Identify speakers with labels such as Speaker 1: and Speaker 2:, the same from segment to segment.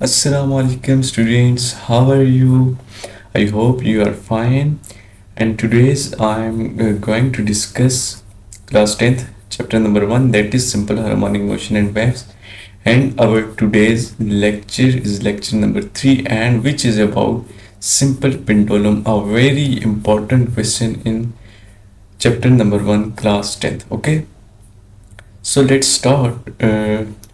Speaker 1: Assalamu alaikum students, how are you? I hope you are fine. And today's I'm going to discuss class 10th chapter number 1, that is simple harmonic motion and waves. And our today's lecture is lecture number 3, and which is about simple pendulum, a very important question in chapter number 1 class 10th. Okay, so let's start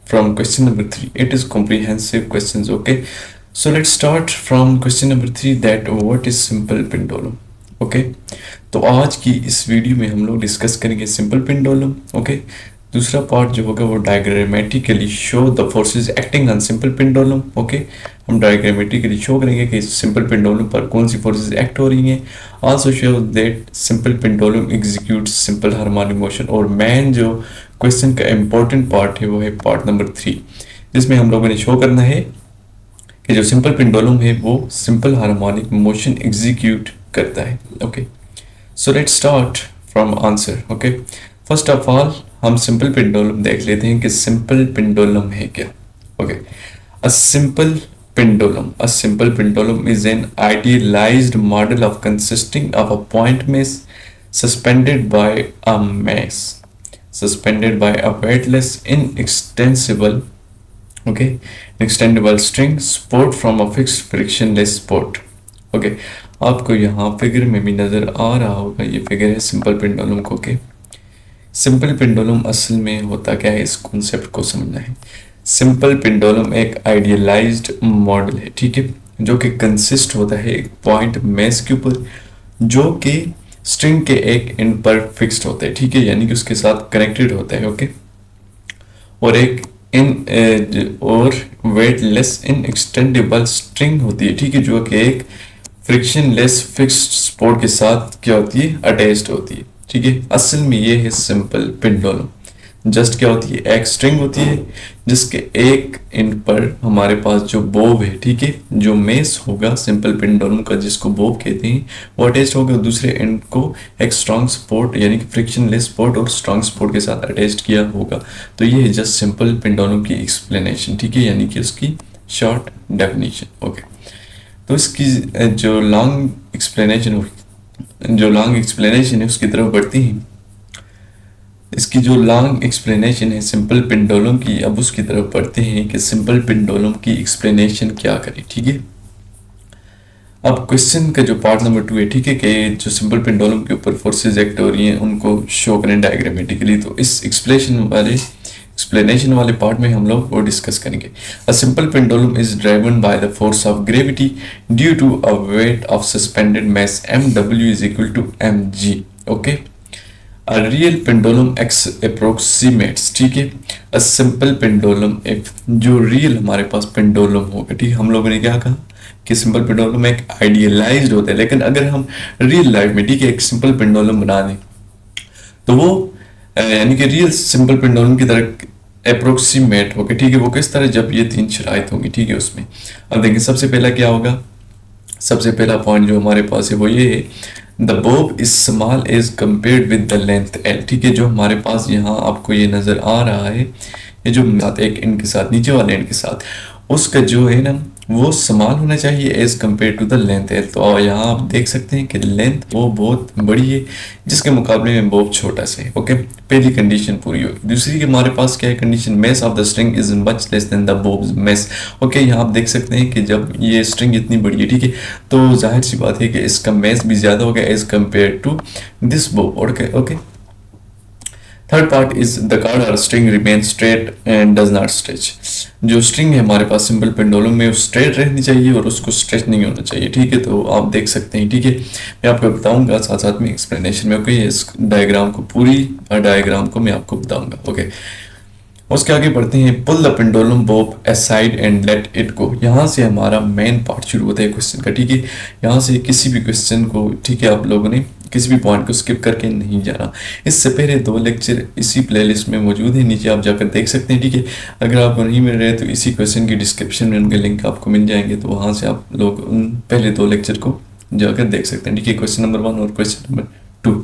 Speaker 1: from question number 3. It is comprehensive questions. Okay, so let's start from question number 3, that what is simple pendulum. Okay तो आज की इस video में हम लोग discuss करेंगे simple pendulum. Okay, दूसरा part जो होगा वो diagrammatically show the forces acting on simple pendulum. Okay, हम डायग्रामेटिकली शो करेंगे कि सिंपल पेंडुलम पर कौन सी फोर्सेस एक्ट हो रही हैं. Also show that simple pendulum execute simple harmonic motion. और मेन जो क्वेश्चन का इंपॉर्टेंट पार्ट है वो है पार्ट नंबर 3, जिसमें हम लोगों ने शो करना है कि जो सिंपल पेंडुलम है वो सिंपल हार्मोनिक मोशन एग्जीक्यूट करता है. Okay, so let's start from answer. Okay, first of all हम सिंपल पेंडुलम देख लेते हैं कि सिंपल पेंडुलम है क्या. Okay, a simple pendulum is an idealized model of consisting of a point mass suspended by a weightless extendable string support from a fixed frictionless support. Okay, आपको यहाँ figure में भी नज़र आ रहा होगा, ये फिगर है सिंपल पेंडुलम को. के सिंपल पेंडुलम असल में होता क्या है, इस कॉन्सेप्ट को समझना है. सिंपल पेंडुलम एक आइडियलाइज्ड मॉडल है, ठीक है, जो कि कंसिस्ट होता है एक पॉइंट मेस के ऊपर, जो कि स्ट्रिंग के एक एंड पर फिक्स्ड होता है, ठीक है, यानी कि उसके साथ कनेक्टेड होता है. ओके, और एक और वेटलेस इन एक्सटेंडेबल स्ट्रिंग होती है, ठीक है, जो कि एक फ्रिक्शनलेस फिक्स्ड सपोर्ट के साथ क्या होती है, अटैच्ड होती है. ठीक है, असल में ये है सिंपल पेंडुलम. जस्ट क्या होती है, एक स्ट्रिंग होती है जिसके एक एंड पर हमारे पास जो बोब है, ठीक है, जो मेस होगा सिंपल पेंडुलम का जिसको बोब कहते हैं, वो अटैच्ड होगा. दूसरे एंड को एक स्ट्रॉन्ग सपोर्ट यानी कि फ्रिक्शनलेस सपोर्ट और स्ट्रॉन्ग सपोर्ट के साथ अटैच्ड किया होगा. तो ये है जस्ट सिंपल पेंडुलम की एक्सप्लेनेशन, ठीक है, यानी कि उसकी शॉर्ट डेफिनेशन. ओके, तो इसकी जो लॉन्ग एक्सप्लेनेशन है उसकी तरफ बढ़ती हैं. इसकी जो लॉन्ग एक्सप्लेनेशन है सिंपल पेंडुलम की, अब उसकी तरफ बढ़ते हैं कि सिंपल पेंडुलम की एक्सप्लेनेशन क्या करें. ठीक है, अब क्वेश्चन का जो पार्ट नंबर 2 है, ठीक है, कि जो सिंपल पेंडुलम के ऊपर फोर्सेस एक्ट हो रही हैं उनको शो करें डायग्रामेटिकली. तो इस एक्सप्लेनेशन वाले पार्ट में हम लोग वो डिस्कस करेंगे. A simple pendulum is driven by the force of gravity due to a weight of suspended mass mw is equal to mg. Okay, a real pendulum approximates, ठीक है, अ सिंपल पेंडुलम जो real हमारे पास pendulum होगा, ठीक है, हम लोगों ने क्या कहा कि सिंपल पेंडुलम एक आइडियलाइज्ड होता है, लेकिन अगर हम रियल लाइफ में, ठीक है, एक सिंपल पेंडुलम बना दें तो वो यानी कि रियल सिंपल पेंडुलम की तरह अप्रोक्सीमेट होगा. ठीक है, वो किस तरह, जब ये 3 शराइत होंगी, ठीक है, उसमें. अब देखिए सबसे पहला क्या होगा, सबसे पहला पॉइंट जो हमारे पास है वो ये है, the bob is small as compared with the length L. ठीक है, जो हमारे पास यहाँ आपको ये नजर आ रहा है, ये जो साथ एक एंड के साथ नीचे वाले एंड के साथ उसका जो है ना वो स्मॉल होना चाहिए as compare to the length L. तो यहाँ आप देख सकते हैं कि लेंथ वो बहुत बड़ी है जिसके मुकाबले में बोब छोटा सा है. ओके, पहली कंडीशन पूरी होगी. दूसरी के हमारे पास क्या है condition, mass of the string is much less than the bob's mass. Okay, यहाँ आप देख सकते हैं कि जब ये स्ट्रिंग इतनी बड़ी है, ठीक है, तो जाहिर सी बात है कि इसका मेस भी ज्यादा होगा as compare to this bob. Okay, third part is the cord or string remain straight and does not stretch. जो स्ट्रिंग है हमारे पास सिंपल पेंडुलम में वो स्ट्रेट रहनी चाहिए और उसको स्ट्रेच नहीं होना चाहिए. ठीक है, तो आप देख सकते हैं. ठीक है, मैं आपको बताऊंगा साथ साथ में एक्सप्लेनेशन में. ओके, इस डायग्राम को पूरी डायग्राम को मैं आपको बताऊंगा. ओके, उसके आगे बढ़ते हैं. Pull the pendulum bob aside and let it go. यहाँ से हमारा मेन पार्ट शुरू होता है क्वेश्चन का. ठीक है, यहाँ से किसी भी क्वेश्चन को, ठीक है, आप लोगों ने किसी भी पॉइंट को स्किप करके नहीं जाना. इससे पहले 2 लेक्चर इसी प्लेलिस्ट में मौजूद है, नीचे आप जाकर देख सकते हैं. ठीक है, अगर आपको नहीं मिल रहे तो इसी क्वेश्चन की डिस्क्रिप्शन में उनके लिंक आपको मिल जाएंगे, तो वहाँ से आप लोग उन पहले 2 लेक्चर को जाकर देख सकते हैं. ठीक है, क्वेश्चन नंबर 1 और क्वेश्चन नंबर 2.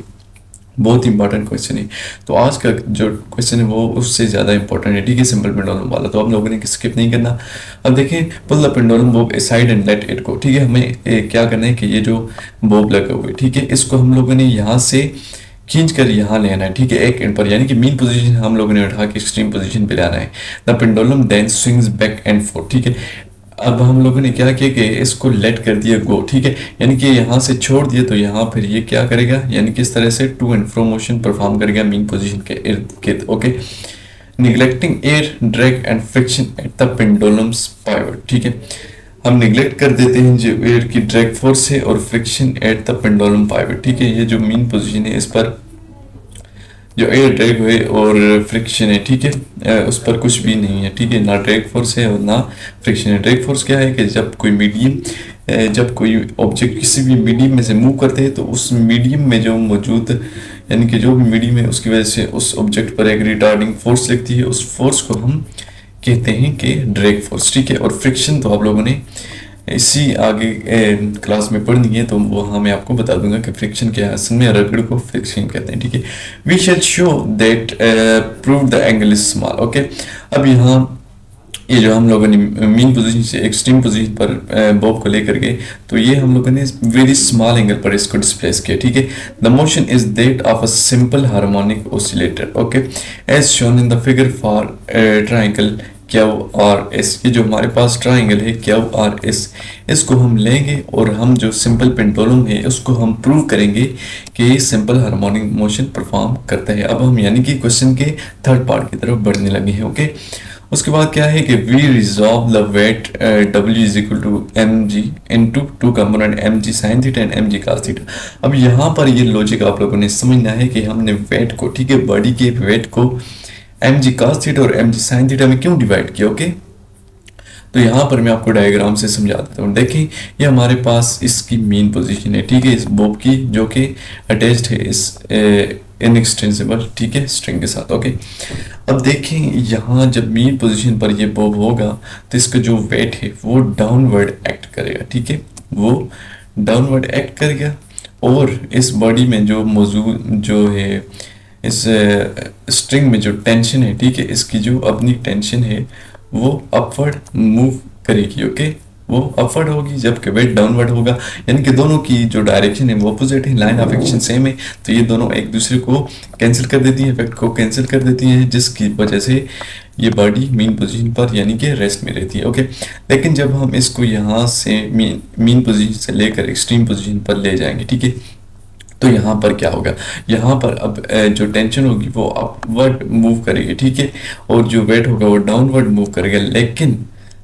Speaker 1: बहुत इंपॉर्टेंट क्वेश्चन है। तो आज का जो क्वेश्चन है वो उससे ज़्यादा इंपॉर्टेंट है, ठीक है, सिंपल पेंडुलम वाला, तो आप लोगों ने स्किप नहीं करना। अब देखिए, pull the pendulum bob aside and let it go, ठीक है, हमें क्या करना है कि ये जो बॉब लगे हुए, ठीक है, इसको हम लोगों ने यहाँ से खींच कर यहाँ लेना है, ठीक है, एक एंड पर, यानी कि मीन पोजीशन हम लोगों ने उठा के एक्सट्रीम पोजीशन पे लाना है। The pendulum then swings back and forth, ठीक है। अब हम लोगों ने क्या किया कि इसको लेट कर दिया गो, ठीक है, यानी कि यहाँ से छोड़ दिया तो यहाँ फिर ये क्या करेगा, यानी कि इस तरह से to and fro motion perform करेगा मीन पोजीशन के इर्द गिर्द। Okay, neglecting air drag and friction at the pendulum's pivot, ठीक है, हम निगलेक्ट कर देते हैं जो एयर की ड्रैग फोर्स है और friction at the pendulum pivot, ठीक है, ये जो मीन पोजीशन है इस पर जो एयर ड्रैग है और फ्रिक्शन है, ठीक है, उस पर कुछ भी नहीं है, ठीक है, ना ड्रैग फोर्स है और ना फ्रिक्शन है। ड्रैग फोर्स क्या है कि जब कोई ऑब्जेक्ट किसी भी मीडियम में से मूव करते हैं तो उस मीडियम में जो मौजूद, यानी कि जो भी मीडियम है उसकी वजह से उस ऑब्जेक्ट पर एक रिटार्डिंग फोर्स लगती है, उस फोर्स को हम कहते हैं कि ड्रैग फोर्स, ठीक है। और फ्रिक्शन तो आप लोगों ने इसी आगे क्लास में पढ़नी है, तो वहाँ मैं आपको बता दूंगा कि फ्रिक्शन क्या है, असल में रगड़ को फ्रिक्शन कहते हैं, ठीक है। We shall show that prove the angle is small. Okay, अब यहाँ ये जो हम लोगों ने मीन पोजीशन से एक्सट्रीम पोजीशन पर बॉब को लेकर गए, तो ये हम लोगों ने वेरी स्मॉल एंगल पर इसको डिस्प्लेस किया, ठीक है। The motion is that of a simple harmonic oscillator, okay, as shown in the figure for triangle QRS। ये जो हमारे पास ट्राइंगल है QRS, इसको हम लेंगे और हम जो सिंपल पेंडुलम है उसको हम प्रूव करेंगे कि सिंपल हार्मोनिक मोशन परफॉर्म करता है। अब हम यानी कि क्वेश्चन के थर्ड पार्ट की तरफ बढ़ने लगे हैं। ओके, उसके बाद क्या है कि we resolve the weight W is equal to mg into two component mg sin theta and mg cos theta. अब यहाँ पर ये लॉजिक आप लोगों ने समझना है कि हमने वेट को, ठीक है, बॉडी के वेट को mg cos थीटा और mg sin थीटा में क्यों डिवाइड किया। ओके, तो यहाँ पर मैं आपको डायग्राम से समझा देता हूँ। देखिए, ये हमारे पास इसकी मेन पोजीशन है, ठीक है, इस बॉब की, जो कि अटैच्ड है इस इनएक्सटेंसिबल, ठीक है, स्ट्रिंग के साथ। ओके, अब देखें यहाँ जब मेन पोजीशन पर ये बॉब होगा तो इसका जो वेट है वो डाउनवर्ड एक्ट करेगा, ठीक है, वो डाउनवर्ड एक्ट करेगा और इस बॉडी में जो मौजूद जो है इस स्ट्रिंग में जो टेंशन है, ठीक है, इसकी जो अपनी टेंशन है वो अपवर्ड मूव करेगी। ओके, वो अपवर्ड होगी जबकि वेट डाउनवर्ड होगा, यानी कि दोनों की जो डायरेक्शन है वो अपोजिट है, लाइन ऑफ एक्शन सेम है, तो ये दोनों एक दूसरे को कैंसिल कर देती है, इफेक्ट को कैंसिल कर देती हैं, जिसकी वजह से ये बॉडी मीन पोजीशन पर यानी कि रेस्ट में रहती है। ओके, लेकिन जब हम इसको यहाँ से मीन पोजीशन से लेकर एक्सट्रीम पोजीशन पर ले जाएंगे, ठीक है, तो यहाँ पर क्या होगा, यहाँ पर अब जो टेंशन होगी वो अपवर्ड मूव करेगी, ठीक है, और जो वेट होगा वो डाउनवर्ड मूव करेगा,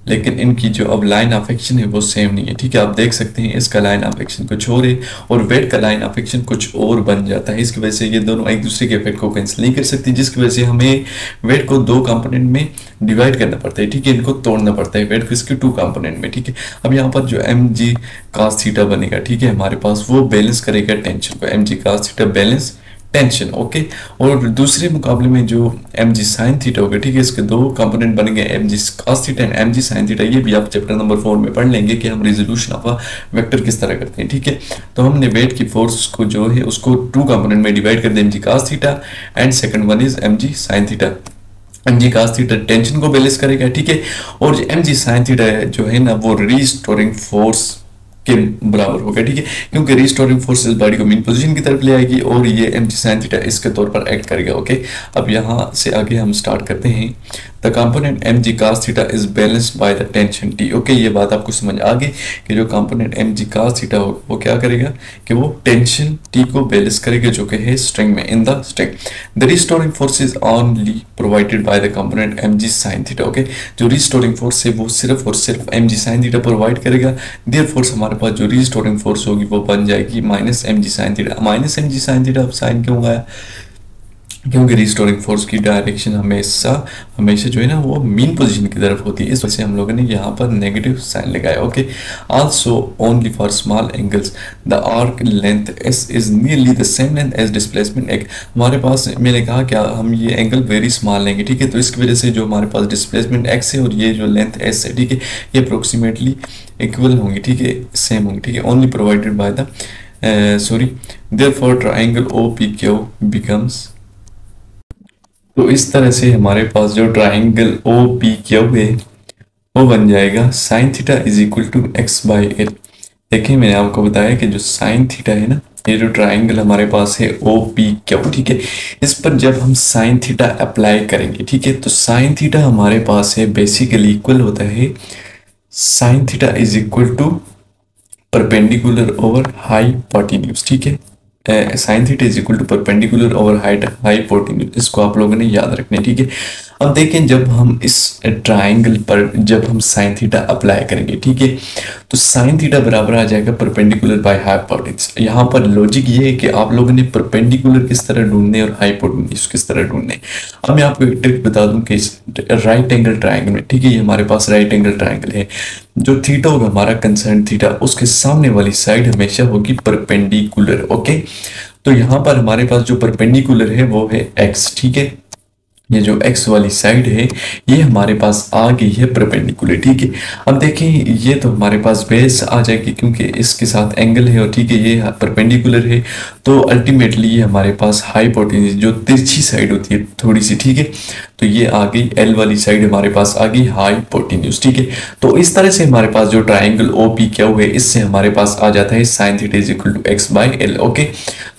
Speaker 1: लेकिन इनकी जो अब लाइन ऑफ एक्शन है वो सेम नहीं है, ठीक है। आप देख सकते हैं इसका लाइन ऑफ एक्शन कुछ और है और वेट का लाइन ऑफ एक्शन कुछ और बन जाता है, इसकी वजह से ये दोनों एक दूसरे के इफेक्ट को कैंसिल नहीं कर सकती, जिसकी वजह से हमें वेट को दो कंपोनेंट में डिवाइड करना पड़ता है, ठीक है, इनको तोड़ना पड़ता है वेट को इसके टू कंपोनेंट में, ठीक है। अब यहाँ पर जो mg cos थीटा बनेगा, ठीक है, हमारे पास वो बैलेंस करेगा टेंशन को, mg cos theta balance tension. Okay, और दूसरे मुकाबले में जो mg sin थीटा होगा, ठीक है, इसके दो कंपोनेंट बनेंगे mg cos theta and mg sin theta. ये भी आप चैप्टर नंबर 4 में पढ़ लेंगे कि हम रिजोल्यूशन ऑफ अ वेक्टर किस तरह करते हैं, ठीक है। तो हमने वेट की फोर्स को जो है उसको टू कंपोनेंट में डिवाइड कर दिया, mg cos theta and second one is mg sin theta. mg cos theta tension को बैलेंस करेगा, ठीक है, और mg sin थीटा जो है ना वो रीस्टोरिंग फोर्स के बराबर होगा, ठीक है, क्योंकि रिस्टोरिंग फोर्स इस बॉडी को मीन पोजीशन की तरफ ले आएगी और ये mg sin थीटा इसके तौर पर एक्ट करेगा। ओके, अब यहाँ से आगे हम स्टार्ट करते हैं। The component mg cos theta is balanced by the tension t। Okay, ये बात आपको समझ आ गई कि जो कंपोनेंट mg cos थीटा हो वो क्या करेगा कि वो टेंशन t को बैलेंस करेगा जो कि है स्ट्रिंग में, in the string. The restoring force is only provided by the component mg sin theta. Okay, जो रिस्टोरिंग फोर्स है वो सिर्फ और सिर्फ mg sin थीटा प्रोवाइड करेगा, देयरफॉर हमारे पास जो रिस्टोरिंग फोर्स होगी वो बन जाएगी minus mg sin theta. Minus mg sin theta अब साइन क्यों आया, क्योंकि रिस्टोरिंग फोर्स की डायरेक्शन हमेशा जो है ना वो मीन पोजीशन की तरफ होती है, इस वजह से हम लोगों ने यहाँ पर नेगेटिव साइन लगाया। Okay, also only for small angles the arc length s is nearly the same length as displacement x। हमारे पास मैंने कहा क्या हम ये एंगल वेरी स्मॉल लेंगे, ठीक है, तो इसकी वजह से जो हमारे पास डिस्प्लेसमेंट x है और ये जो लेंथ s है, ठीक है, ये अप्रोक्सीमेटली इक्वल होंगी, ठीक है, सेम होंगी, ठीक है, only provided by the sorry, therefore triangle O P Q becomes. तो इस तरह से हमारे पास जो ट्राइंगल ओ पी क्यू है वो बन जाएगा sine theta is equal to x by L. देखिए मैंने आपको बताया कि जो साइन थीटा है ना, ये जो ट्राइंगल हमारे पास है ओ पी क्यू, ठीक है, इस पर जब हम साइन थीटा अप्लाई करेंगे, ठीक है, तो साइन थीटा हमारे पास है बेसिकली इक्वल होता है sine theta is equal to perpendicular over hypotenuse, ठीक है, sine theta is equal to perpendicular over hypotenuse, इसको आप लोगों ने याद रखना है, ठीक है। अब देखें जब हम इस ट्राइंगल पर जब हम साइन थीटा अप्लाई करेंगे, ठीक है, तो साइन थीटा बराबर आ जाएगा परपेंडिकुलर बाय हाइपोटेन्यूज। यहाँ पर लॉजिक ये है कि आप लोगों ने परपेंडिकुलर किस तरह ढूंढने और हाइपोटेन्यूज किस तरह ढूंढने। अब मैं आपको एक ट्रिक बता दूं कि इस राइट एंगल ट्राइंगल में, ठीक है, ये हमारे पास राइट एंगल ट्राइंगल है, जो थीटा होगा हमारा कंसर्न थीटा, उसके सामने वाली साइड हमेशा होगी परपेंडिकुलर, ओके। तो यहाँ पर हमारे पास जो परपेंडिकुलर है वो है एक्स, ठीक है, ये जो x वाली साइड है ये हमारे पास आ गई है परपेंडिकुलर, ठीक है। अब देखें ये तो हमारे पास बेस आ जाएगी क्योंकि इसके साथ एंगल है और ठीक है ये परपेंडिकुलर है, तो अल्टीमेटली ये हमारे पास हाइपोटेन्यूज जो तिरछी साइड होती है थोड़ी सी, ठीक है, तो ये आ गई एल वाली साइड हमारे पास आ गई हाइपोटेन्यूज, ठीक है। तो इस तरह से हमारे पास जो ट्राइंगल ओ पी क्यू है इससे हमारे पास आ जाता है sine theta is equal to x by L, okay.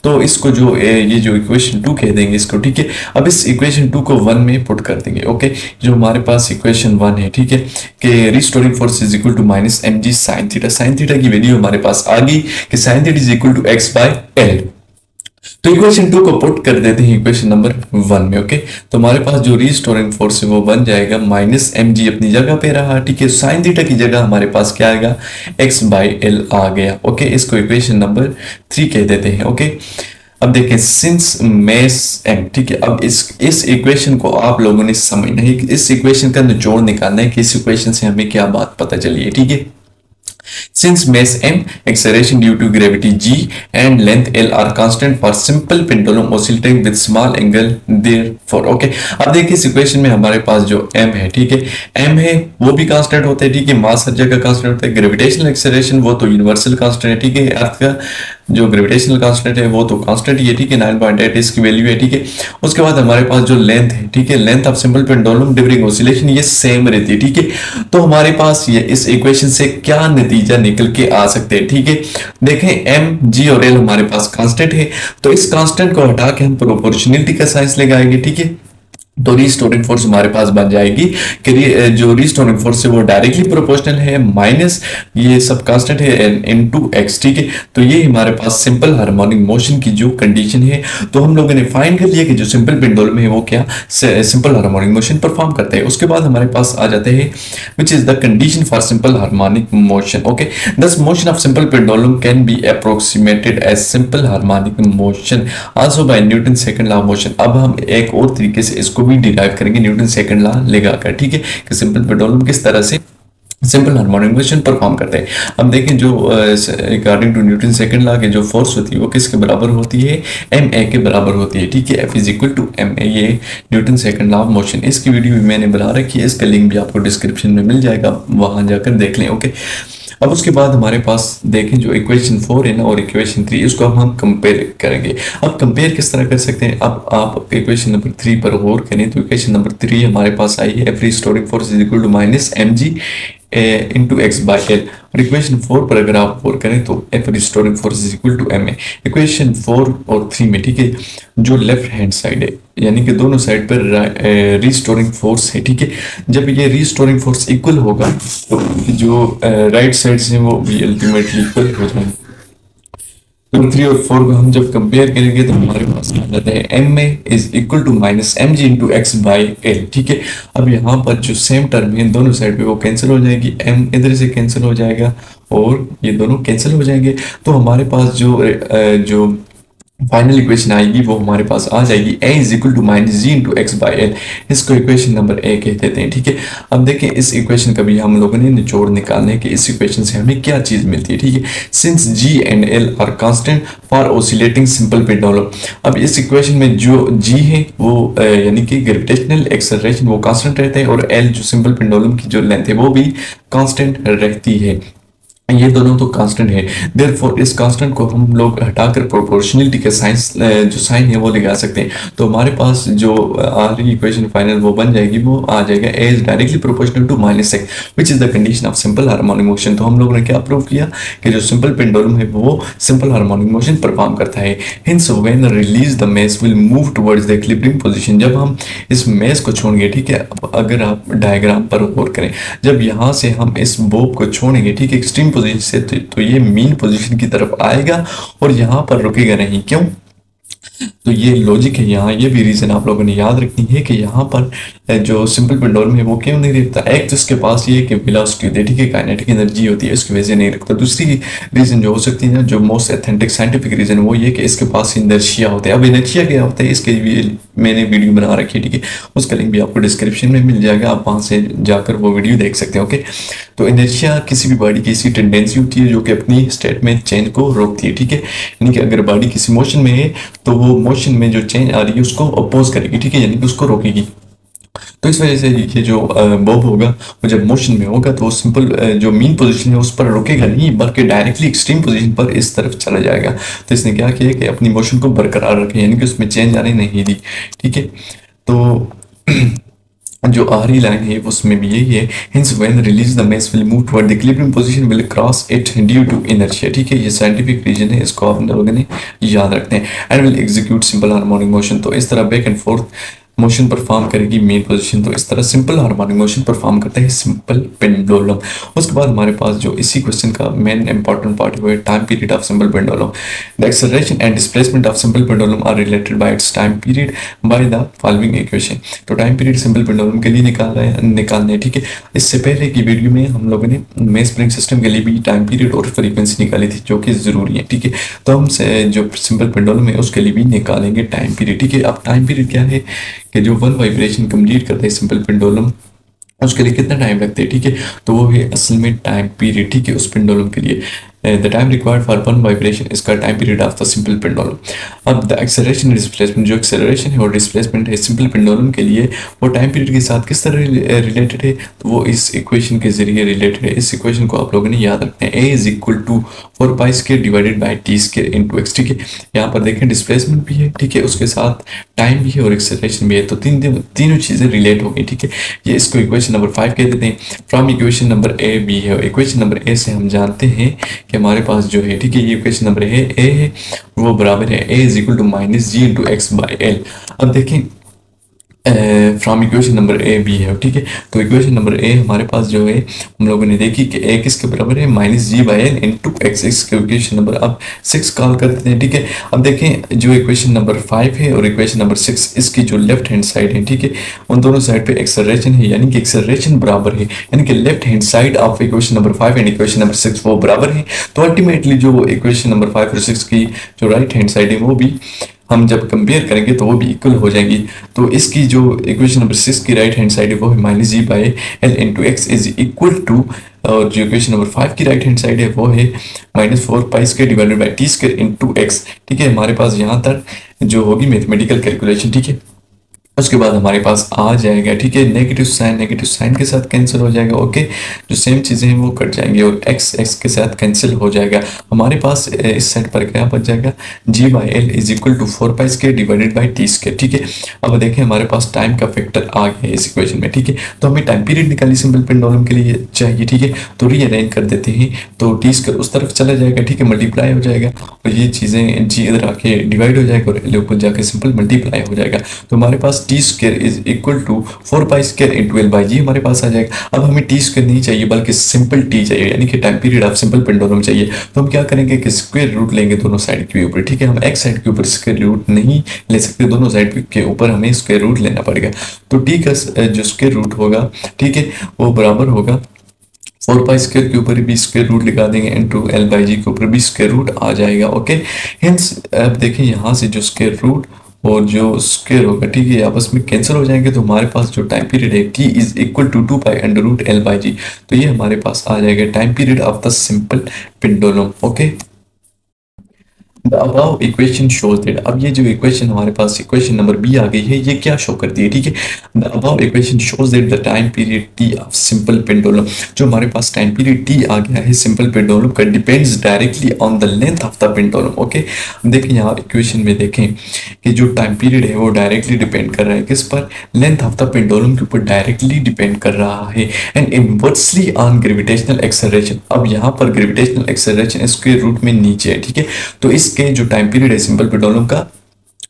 Speaker 1: तो इसको जो ये जो इक्वेशन 2 कह देंगे इसको, ठीक है। अब इस इक्वेशन 2 को 1 में पुट कर देंगे, ओके। जो हमारे पास इक्वेशन 1 है, ठीक है, कि restoring force is equal to minus m g sine theta, sine theta की वैल्यू हमारे पास आ गई कि sine theta is equal to x by L. तो इक्वेशन 2 को पुट कर देते हैं इक्वेशन नंबर 1 में, ओके। तो हमारे पास जो रिस्टोरिंग फोर्स है वो बन जाएगा माइनस एम जी अपनी जगह पे रहा, ठीक है, साइन थीटा की जगह हमारे पास क्या आएगा एक्स बाई एल आ गया, ओके। इसको इक्वेशन नंबर 3 कह देते हैं, ओके। अब देखें सिंस मेस एम, ठीक है, अब इस इक्वेशन को आप लोगों ने समझना है, इस इक्वेशन का निचोड़ निकालना है कि इस इक्वेशन से हमें क्या बात पता चली है, ठीक है। Since mass m, acceleration due to gravity g and length l are constant for simple pendulum oscillating with small angle therefore, okay। अब देखिए इस इक्वेशन में हमारे पास जो m है, ठीक है, m है वो भी कांस्टेंट होता है, ठीक है, मास हर जगह कांस्टेंट होता है, ग्रेविटेशनल एक्सेलरेशन वो तो यूनिवर्सल कांस्टेंट है, ठीक है, अर्थ का जो ग्रेविटेशनल कांस्टेंट है वो तो कांस्टेंट ही है, ठीक है, 9.8 इसकी वैल्यू है, ठीक है। उसके बाद हमारे पास जो लेंथ है, ठीक है, length of simple pendulum during oscillation ये सेम रहती है, ठीक है। तो हमारे पास ये इस इक्वेशन से क्या नतीजा निकल के आ सकते हैं, ठीक है। देखें एम जी और एल हमारे पास कांस्टेंट है, तो इस कांस्टेंट को हटा के हम प्रोपोर्शनलिटी का साइंस लगाएंगे, ठीक है। तो रिस्टोरिंग फोर्स हमारे पास बन जाएगी कि जो रिस्टोरिंग फोर्स है वो डायरेक्टली प्रोपोर्शनल है माइनस ये सब कांस्टेंट है इनटू एक्स, ठीक है। तो ये हमारे पास सिंपल हार्मोनिक मोशन की जो कंडीशन है, तो हम लोगों ने फाइंड कर लिया कि जो सिंपल पेंडुलम है वो क्या सिंपल हार्मोनिक मोशन परफॉर्म करता है। उसके बाद हमारे पास आ जाते हैं which is the condition for simple harmonic motion, okay. Thus motion of simple pendulum can be approximated as simple harmonic motion also by Newton second law of motion. अब हम एक और तरीके से इसको भी डिराइव करेंगे न्यूटन सेकंड लॉ लगाकर, ठीक है, कि सिंपल पेंडुलम किस तरह से सिंपल हार्मोनिक मोशन परफॉर्म करते हैं। अब देखें जो according to Newton second law के जो फोर्स होती है वो किसके बराबर होती है एम ए के बराबर होती है, ठीक है, F is equal to M A, ये Newton second law of motion. इसकी वीडियो भी मैंने बना रखी है, इसका लिंक भी आपको डिस्क्रिप्शन में मिल जाएगा, वहां जाकर देख लें, ओके। अब उसके बाद हमारे पास देखें जो इक्वेशन 4 है ना और इक्वेशन 3 इसको हम कंपेयर करेंगे। अब कंपेयर किस तरह कर सकते हैं, अब आप इक्वेशन नंबर 3 पर गौर करें तो इक्वेशन नंबर 3 हमारे पास आई है F restoring force is equal to minus m g into x by L, और इक्वेशन 4 पर अगर आप गौर करें तो F restoring force is equal to M a. Equation 4 और 3 में, ठीक है, जो लेफ्ट हैंड साइड है यानी कि दोनों साइड पर रिस्टोरिंग फोर्स है, ठीक है, जब ये रिस्टोरिंग फोर्स इक्वल होगा तो जो राइट साइड से वो भी अल्टीमेटली इक्वल हो जाएंगे। तो 3 और 4 को हम जब कंपेयर करेंगे तो हमारे पास आ जाता है m a is equal to minus m g into x by L, ठीक है। अब यहाँ पर जो सेम टर्म है दोनों साइड पे वो कैंसिल हो जाएगी, एम इधर से कैंसिल हो जाएगा और ये दोनों कैंसिल हो जाएंगे। तो हमारे पास जो फाइनल इक्वेशन आएगी वो हमारे पास आ जाएगी a is equal to minus ji into x by L, इसको इक्वेशन नंबर ए कह देते हैं, ठीक है। अब देखें इस इक्वेशन का भी हम लोगों ने निचोड़ निकालना है कि इस इक्वेशन से हमें क्या चीज मिलती है, ठीक है। Since g and L are constant for oscillating simple pendulum, अब इस इक्वेशन में जो जी है वो यानी कि ग्रेविटेशनल एक्सेलरेशन वो कांस्टेंट रहता है और एल जो सिंपल पेंडुलम की जो लेंथ है वो भी कांस्टेंट रहती है। ये दोनों तो कांस्टेंट है, देयरफॉर इस कांस्टेंट को हम लोग हटाकर प्रोपोर्शनलिटी का साइंस जो साइन है वो लगा सकते हैं। तो हमारे पास जो आ रही इक्वेशन फाइनल वो बन जाएगी, वो आ जाएगा A is directly proportional to minus X which is the condition of simple harmonic motion. तो हम लोगों ने क्या प्रूव किया कि जो सिंपल पेंडुलम है वो सिंपल हार्मोनिक मोशन परफॉर्म करता है। Hence when release the mass will move towards the equilibrium position. जब हम इस मेस को छोड़ेंगे, ठीक है, अब अगर आप डायग्राम पर गौर करें, जब यहाँ से हम इस बोब को छोड़ेंगे, ठीक है, एक्सट्रीम पोजीशन से, तो ये मीन पोजीशन की तरफ आएगा और यहाँ पर रुकेगा नहीं। क्यों? तो ये लॉजिक है यहाँ, ये भी रीजन आप लोगों ने याद रखनी है कि यहाँ पर जो सिंपल पेंडुलम है वो क्यों नहीं रखता। एक तो इसके पास ये कि वेलोसिटी होती है, ठीक है, काइनेटिक एनर्जी होती है, इसकी वजह से नहीं रखता। दूसरी रीजन जो हो सकती है ना, जो मोस्ट ऑथेंटिक साइंटिफिक रीजन, वो ये कि इसके पास इनर्शिया होता है। अब इनर्शिया क्या होता है इसके लिए मैंने वीडियो बना रखी है, ठीक है, उसका लिंक भी आपको डिस्क्रिप्शन में मिल जाएगा, आप वहाँ से जाकर वो वीडियो देख सकते हैं। ओके, तो इनर्शिया किसी भी बॉडी की ऐसी टेंडेंसी होती है जो कि अपनी स्टेट में चेंज को रोकती है, ठीक है, यानी कि अगर बॉडी किसी मोशन में है तो वो मोशन में जो चेंज आ रही है उसको अपोज करेगी, ठीक है, यानी कि उसको रोकेगी। तो इस वजह से ये जो बॉब होगा वो जब मोशन में होगा तो वो सिंपल जो मीन पोजीशन है उस पर रुकेगा नहीं, बल्कि डायरेक्टली एक्सट्रीम पोजीशन पर इस तरफ चला जाएगा। तो इसने क्या किया कि अपनी मोशन को बरकरार रखे, यानी कि उसमें चेंज आने नहीं दी, ठीक है। तो जो आखिरी लाइन है उसमें भी यही है, hence when release the mass will move toward the equilibrium position will cross it due to inertia, ठीक है, ये साइंटिफिक रीजन है, इसको आप लोगों ने याद रखते हैं। And will execute simple harmonic motion, तो इस तरह back and fourth motion perform करेगी मेन पोजीशन। तो इस तरह सिंपल हार्मोनिक मोशन परफॉर्म करता है सिंपल पेंडुलम। उसके बाद हमारे पास जो इसी क्वेश्चन का मेन इंपॉर्टेंट पार्ट है time period of simple pendulum. The acceleration and displacement of simple pendulum are related by its time period by the following equation. तो टाइम पीरियड सिंपल पेंडुलम के लिए निकालना है, ठीक है। इससे पहले की वीडियो में हम लोगों ने मेस स्प्रिंग सिस्टम के लिए भी टाइम पीरियड और फ्रीक्वेंसी निकाली थी जो कि जरूरी है, ठीक है। तो हम जो सिंपल पेंडुलम है उसके लिए भी निकालेंगे टाइम पीरियड, ठीक है। अब टाइम पीरियड क्या है कि जो वन वाइब्रेशन कंप्लीट करता है सिंपल पेंडुलम उसके लिए कितना टाइम लगता है, ठीक है, तो वो है असल में टाइम पीरियड, ठीक है, उस पेंडुलम के लिए the time required for one vibration इसका time period of the simple pendulum. अब द एक्सेलरेशन डिस्प्लेसमेंट, जो एक्सेलरेशन है और डिस्प्लेसमेंट है सिंपल पेंडुलम के लिए, वो टाइम पीरियड के साथ किस तरह रिलेटेड है, तो वो इस इक्वेशन के जरिए रिलेटेड है। इस इक्वेशन को आप लोगों ने याद रखना है, A is equal to 4π² divided by t² into x, ठीक है। यहाँ पर देखें डिस्प्लेसमेंट भी है, ठीक है, उसके साथ टाइम भी है और एक्सेलरेशन भी है, तो तीनों चीज़ें रिलेट हो गई, ठीक है। ये इसको इक्वेशन नंबर 5 कह देते हैं। From equation number A B है, इक्वेशन नंबर ए से हम जानते हैं कि हमारे पास जो है, ठीक है, ये इक्वेशन नंबर ए है, वो बराबर है A is equal to minus ji into x by L. अब देखें from equation number A B है, ठीक है। तो इक्वेशन नंबर ए हमारे पास जो है हम लोगों ने देखी कि ए किसके बराबर है, minus g by L into x, इसके इक्वेशन नंबर अब 6 कॉल कर देते हैं, ठीक है। अब देखें जो इक्वेशन नंबर 5 है और इक्वेशन नंबर 6 इसकी जो लेफ्ट हैंड साइड है, ठीक है, उन दोनों साइड पे एक्सेलरेशन है, यानी कि एक्सेलरेशन बराबर है, यानी कि left hand side of equation number 5 and equation number 6 वो बराबर है। तो अल्टीमेटली जो इक्वेशन नंबर 5 और 6 की जो राइट हैंड साइड है वो भी हम जब कंपेयर करेंगे तो वो भी इक्वल हो जाएंगी। तो इसकी जो इक्वेशन नंबर 6 की राइट हैंड साइड है वो है minus g by L into x is equal to, और जो इक्वेशन नंबर 5 की राइट हैंड साइड है वो है -4π² divided by t² into x, ठीक है। हमारे पास यहाँ तक जो होगी मैथमेटिकल कैलकुलेशन, ठीक है। उसके बाद हमारे पास आ जाएगा, ठीक है, नेगेटिव साइन के साथ कैंसिल हो जाएगा, ओके, जो सेम चीज़ें हैं वो कट जाएंगी और एक्स के साथ कैंसिल हो जाएगा। हमारे पास इस साइड पर क्या बच जाएगा, G by L is equal to 4π² divided by t², ठीक है। अब देखें हमारे पास टाइम का फैक्टर आ गया इस इक्वेशन में, ठीक है। तो हमें टाइम पीरियड निकाली सिंपल पेंडुलम के लिए चाहिए, ठीक है। तो रीअरेंज कर देते हैं, तो t² उस तरफ चला जाएगा, ठीक है, मल्टीप्लाई हो जाएगा और ये चीज़ें जी इधर आके डिवाइड हो जाएगा और एल ऊपर जाके सिंपल मल्टीप्लाई हो जाएगा। तो हमारे पास t² is equal to 4π² into L by G हमारे पास आ जाएगा। अब हमें t² नहीं चाहिए बल्कि सिंपल t चाहिए, यानी कि time period of simple pendulum चाहिए। तो हम क्या करेंगे कि स्क्वायर रूट लेंगे दोनों साइड के ऊपर, ठीक है। हम एक साइड के ऊपर स्क्वायर रूट नहीं ले सकते, दोनों साइड के ऊपर हमें स्क्वायर रूट लेना पड़ेगा। तो t का जो स्क्वायर रूट होगा, ठीक है, वो बराबर होगा 4π² के ऊपर भी स्क्वायर रूट लगा देंगे इंटू एल बाई जी के ऊपर भी स्क्वायर रूट आ जाएगा, ओके। हिंस अब देखें यहाँ से जो स्क्वायर रूट और जो स्क्वायर होगा, ठीक है, आपस में कैंसिल हो जाएंगे। तो हमारे पास जो टाइम पीरियड है t is equal to 2π√L by G, तो ये हमारे पास आ जाएगा time period of the simple pendulum, okay. The above equation shows that, अब ये जो इक्वेशन हमारे पास इक्वेशन नंबर बी आ गई है, ये क्या शो करती है, ठीक है। The above equation shows that the time period T of simple pendulum, जो हमारे पास टाइम पीरियड टी आ गया है सिंपल पेंडुलम का, depends directly on the length of the pendulum. Okay, देखें यहाँ इक्वेशन में देखें कि जो टाइम पीरियड है वो डायरेक्टली डिपेंड कर रहा है किस पर, लेंथ ऑफ द पेंडुलम के ऊपर डायरेक्टली डिपेंड कर रहा है, and inversely on gravitational acceleration. अब यहाँ पर ग्रेविटेशनल एक्सेलरेशन इसके रूट में नीचे है, ठीक है। तो इसके जो टाइम पीरियड है सिंपल पेंडुलम का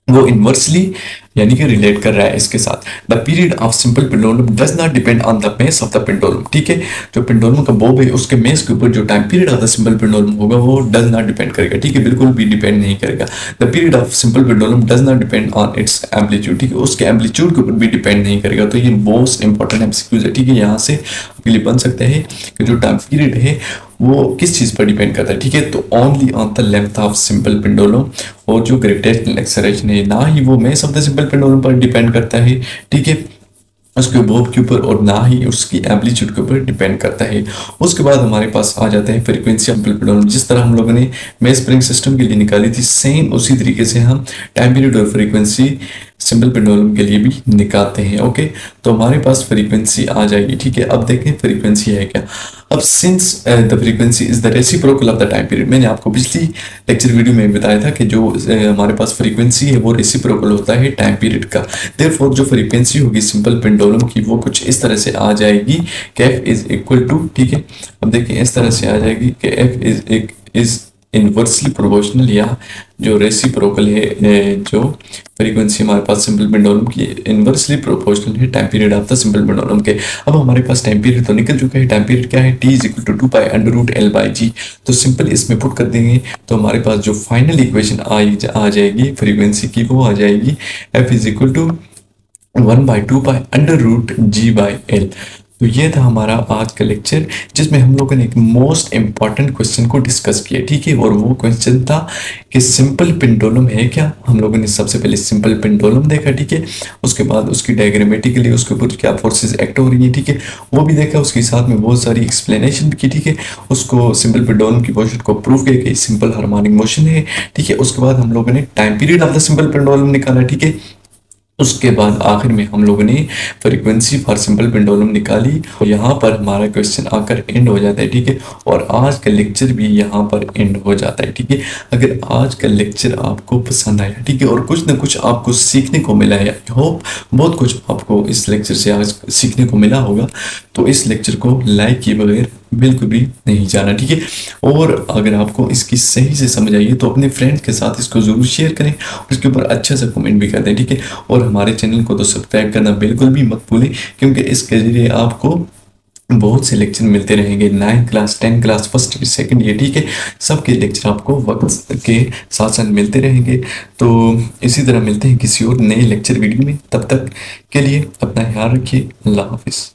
Speaker 1: वो इनवर्सली यानी कि रिलेट कर रहा है इसके साथ। The period of simple pendulum does not depend on the mess of the pendulum, ठीक है। जो पेंडुलम का बोब है उसके मेस के ऊपर जो time period of the simple pendulum होगा वो डज नॉट डिपेंड करेगा, ठीक है, बिल्कुल भी डिपेंड नहीं करेगा। The period of simple pendulum does not depend on it's amplitude, ठीक है, उसके एम्पलीट्यूड के ऊपर भी डिपेंड नहीं करेगा। तो ये मोस्ट इंपॉर्टेंट एमसीक्यूज है, ठीक है। यहाँ से आपके लिए बन सकते हैं कि जो टाइम पीरियड है वो किस चीज पर डिपेंड करता है, ठीक है। तो only on the length of simple pendulum, और जो ग्रेविटेशनल एक्सेलरेशन है ना ही वो mess of the simple pendulum पर डिपेंड करता है, ठीक है, उसके बोब के ऊपर, और ना ही उसकी एम्पलीट्यूड के ऊपर डिपेंड करता है। उसके बाद हमारे पास आ जाता है फ्रीक्वेंसी ऑफ पेंडुलम। जिस तरह हम लोगों ने मेस स्प्रिंग सिस्टम के लिए निकाली थी, सेम उसी तरीके से हम टाइम पीरियड और फ्रीक्वेंसी सिंपल पेंडुलम के लिए भी निकालते हैं। ओके, तो हमारे पास फ्रीक्वेंसी आ जाएगी, ठीक है। अब देखें फ्रीक्वेंसी है क्या। अब since the frequency is the reciprocal of the time period, मैंने आपको पिछली लेक्चर वीडियो में बताया था कि जो हमारे पास फ्रीक्वेंसी है वो रेसिप्रोकल होता है टाइम पीरियड का। देयरफॉर जो फ्रीक्वेंसी होगी सिंपल पेंडुलम की वो कुछ इस तरह से आ जाएगी कि एफ इज इक्वल टू, ठीक है। अब देखिए इस तरह से आ जाएगी कि एफ इज इनवर्सली प्रोपोर्शनल, या जो रेसिप्रोकल है जो फ्रीक्वेंसी हमारे पास सिंपल पेंडुलम की इनवर्सली प्रोपोर्शनल है time period of the simple pendulum के। अब हमारे पास टाइम पीरियड तो निकल चुका है, टाइम पीरियड क्या है, T is equal to 2 pi under root L by G. तो सिंपल इसमें पुट कर देंगे तो हमारे पास जो फाइनल इक्वेशन आ जाएगी फ्रीक्वेंसी की वो आ जाएगी F is equal to 1/2 pi under root g by L. तो ये था हमारा आज का लेक्चर जिसमें हम लोगों ने एक मोस्ट इंपॉर्टेंट क्वेश्चन को डिस्कस किया, ठीक है। और वो क्वेश्चन था कि सिंपल पेंडुलम है क्या। हम लोगों ने सबसे पहले सिंपल पेंडुलम देखा, ठीक है। उसके बाद उसकी डायग्रामेटिकली उसके ऊपर क्या फोर्सेस एक्ट हो रही है, ठीक है, वो भी देखा। उसके साथ में बहुत सारी एक्सप्लेनेशन भी की, ठीक है। उसको सिंपल पेंडुलम की मोशन को प्रूव किया कि सिंपल हार्मोनिक मोशन है, ठीक है। उसके बाद हम लोगों ने time period of the simple pendulum निकाला, ठीक है। उसके बाद आखिर में हम लोगों ने फ्रीक्वेंसी फॉर सिंपल पेंडुलम निकाली, और यहाँ पर हमारा क्वेश्चन आकर एंड हो जाता है, ठीक है। और आज का लेक्चर भी यहाँ पर एंड हो जाता है, ठीक है। अगर आज का लेक्चर आपको पसंद आया, ठीक है, और कुछ ना कुछ आपको सीखने को मिला है, आई होप बहुत कुछ आपको इस लेक्चर से आज सीखने को मिला होगा, तो इस लेक्चर को लाइक किए बगैर बिल्कुल भी नहीं जाना, ठीक है। और अगर आपको इसकी सही से समझ आई है तो अपने फ्रेंड्स के साथ इसको जरूर शेयर करें और इसके ऊपर अच्छा सा कमेंट भी कर दें, ठीक है। और हमारे चैनल को तो सब्सक्राइब करना बिल्कुल भी मत भूलें, क्योंकि इसके जरिए आपको बहुत से लेक्चर मिलते रहेंगे, 9th class 10th class first year second year, ठीक है। सबके लेक्चर आपको वक्त के साथ साथ मिलते रहेंगे। तो इसी तरह मिलते हैं किसी और नए लेक्चर वीडियो में, तब तक के लिए अपना ख्याल रखिए। अल्लाह हाफिज़।